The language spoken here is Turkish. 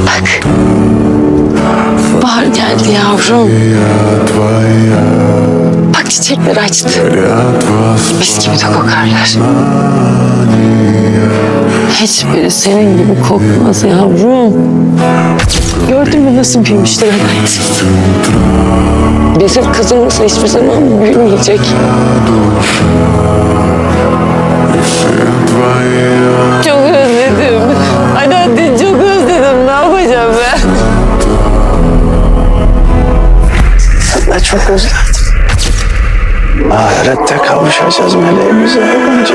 Bak. Bahar geldi yavrum. Bak çiçekler açtı. Mis gibi de kokarlar. Hiçbiri senin gibi kokmaz yavrum. Gördün mü nasıl büyümüşler hayat? Bizim kızımız hiçbir zaman büyümeyecek. Çok özledim. Anneanne çok özledim. Ne yapacağım ben? Ben de çok özledim. Ahirette kavuşacağız meleğimize olunca.